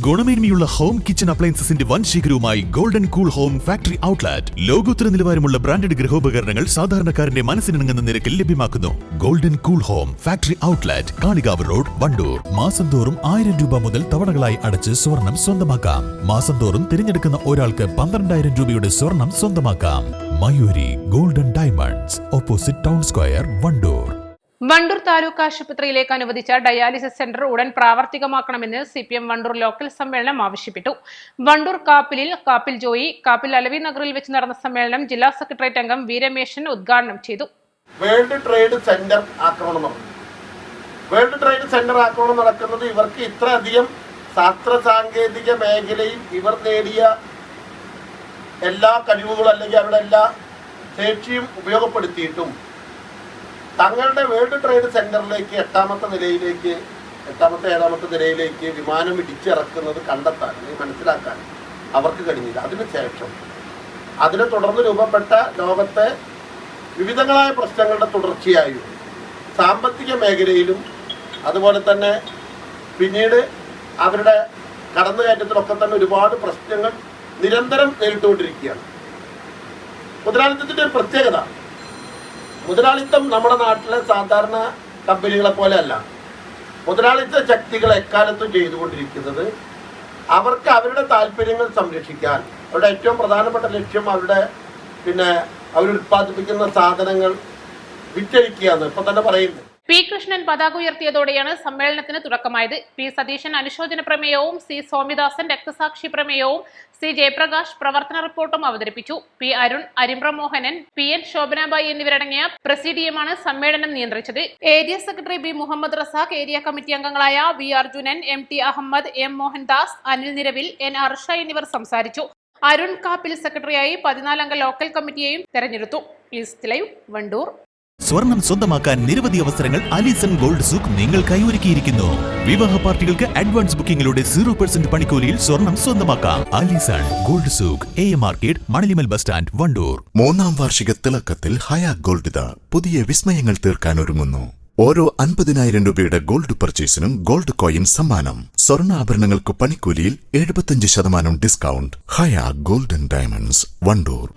ഗുണമേന്മയുള്ള home kitchen അപ്ലയൻസസിന്റെ വൻ ശേഖരവുമായി golden cool home factory outlet. ലോകോത്തര നിലവാരമുള്ള ബ്രാൻഡഡ് ഗൃഹോപകരണങ്ങൾ സാധാരണക്കാരന്റെ മനസ്സിനിണങ്ങുന്ന നിരക്കിൽ ലഭ്യമാക്കുന്നു. Golden cool home factory outlet, Kalikavu road, Wandoor. മാസം തോറും 1000 രൂപ മുതൽ തവണകളായി അടച്ച് സ്വർണം സ്വന്തമാക്കാം. മാസം തോറും തിരഞ്ഞെടുക്കുന്ന ഒരാൾക്ക് 12,000 രൂപയുടെ സ്വർണം സ്വന്തമാക്കാം. Mayuri golden diamonds, opposite town square, Wandoor. Wandoor taluk ആശുപത്രിയിലേക്ക് അനുവദിച്ച ഡയാലിസിസ് സെന്റർ ഉടൻ പ്രാവർത്തികമാക്കണമെന്ന് CPM വണ്ടൂർ ലോക്കൽ സമ്മേളനം ആവശ്യപ്പെട്ടു. വണ്ടൂർ കാപ്പിൽ ജോയി, കാപ്പിൽ അലവി നഗറിൽ വെച്ച് നടന്ന സമ്മേളനം ജില്ലാ സെക്രട്ടേറിയറ്റ് അംഗം വീരമേശൻ ഉദ്ഘാടനം ചെയ്തു. വേൾഡ് ട്രേഡ് സെന്റർ ആക്രമണം നടക്കുന്നത് ഇവർക്ക് ഇത്രയധികം ശാസ്ത്ര സാങ്കേതിക മേഖലയിൽ ഇവർ നേടിയ എല്ലാ കഴിവുകളും അല്ലെങ്കിൽ അവരുടെ എല്ലാ ശേഷിയും ഉപയോഗപ്പെടുത്തിയിട്ടും തങ്ങളുടെ വേൾഡ് ട്രേഡ് സെന്ററിലേക്ക് ഏഴാമത്തെ നിലയിലേക്ക് വിമാനം ഇടിച്ചിറക്കുന്നത് കണ്ടെത്താൻ മനസ്സിലാക്കാൻ അവർക്ക് കഴിഞ്ഞില്ല. അതിനുശേഷം അതിനെ തുടർന്ന് രൂപപ്പെട്ട ലോകത്തെ വിവിധങ്ങളായ പ്രശ്നങ്ങളുടെ തുടർച്ചയായും സാമ്പത്തിക മേഖലയിലും അതുപോലെ തന്നെ പിന്നീട് അവരുടെ കടന്നുകയറ്റത്തിലൊക്കെ തന്നെ ഒരുപാട് പ്രശ്നങ്ങൾ നിരന്തരം നേരിട്ടുകൊണ്ടിരിക്കുകയാണ്. മുതലാളിത്തത്തിൻ്റെ ഒരു പ്രത്യേകത, മുതലാളിത്തം നമ്മുടെ നാട്ടിലെ സാധാരണ കമ്പനികളെ പോലെയല്ല. മുതലാളിത്ത ശക്തികൾ എക്കാലത്തും ചെയ്തുകൊണ്ടിരിക്കുന്നത് അവർക്ക് അവരുടെ താല്പര്യങ്ങൾ സംരക്ഷിക്കാൻ അവരുടെ ഏറ്റവും പ്രധാനപ്പെട്ട ലക്ഷ്യം അവരുത്പാദിപ്പിക്കുന്ന സാധനങ്ങൾ വിറ്റഴിക്കുകയാണ്. ഇപ്പൊ തന്നെ പറയുന്നത്. പി കൃഷ്ണൻ പതാക ഉയർത്തിയതോടെയാണ് സമ്മേളനത്തിന് തുടക്കമായത്. പി സതീശൻ അനുശോചന പ്രമേയവും, സി സോമിദാസൻ രക്തസാക്ഷി പ്രമേയവും, സി ജയപ്രകാശ് പ്രവർത്തന റിപ്പോർട്ടും അവതരിപ്പിച്ചു. പി അരുൺ, അരിമ്പ്ര മോഹനൻ, PN ശോഭനാബായി എന്നിവരടങ്ങിയ പ്രസിഡിയമാണ് സമ്മേളനം നിയന്ത്രിച്ചത്. Area secretary B Muhammad Razak, area committee അംഗങ്ങളായ V Arjunan, MT Ahmed, M Mohandas, Anil Niravil, N Arsha എന്നിവർ സംസാരിച്ചു. അരുൺ കാപ്പിൽ സെക്രട്ടറിയായി 14 അംഗ ലോക്കൽ കമ്മിറ്റിയെയും തെരഞ്ഞെടുത്തു. East live, Wandoor. സ്വർണം സ്വന്തമാക്കാൻ നിരവധി അവസരങ്ങൾ അലിസൺ ഗോൾഡ് സൂക്ക് നിങ്ങൾക്കായി ഒരുക്കിയിരിക്കുന്നു. വിവാഹ പാർട്ടികൾക്ക് അഡ്വാൻസ് ബുക്കിംഗിലൂടെ 0% പണിക്കൂലിയിൽ സ്വർണം സ്വന്തമാക്കാം. Alison gold souk, AM market, Manalimal bus stand, Wandoor. 3ാം വാർഷിക തിളക്കത്തിൽ ഹയാ ഗോൾഡ് പുതിയ വിസ്മയങ്ങൾ തീർക്കാൻ ഒരുങ്ങുന്നു. ഓരോ 50,000 രൂപയുടെ ഗോൾഡ് പർച്ചേസിനും ഗോൾഡ് കോയിൻ സമ്മാനം. സ്വർണ്ണാഭരണങ്ങൾക്ക് പണിക്കൂലിയിൽ 75% ഡിസ്കൗണ്ട്. ഹയാ ഗോൾഡൻ ഡയമണ്ട്സ്, വണ്ടൂർ.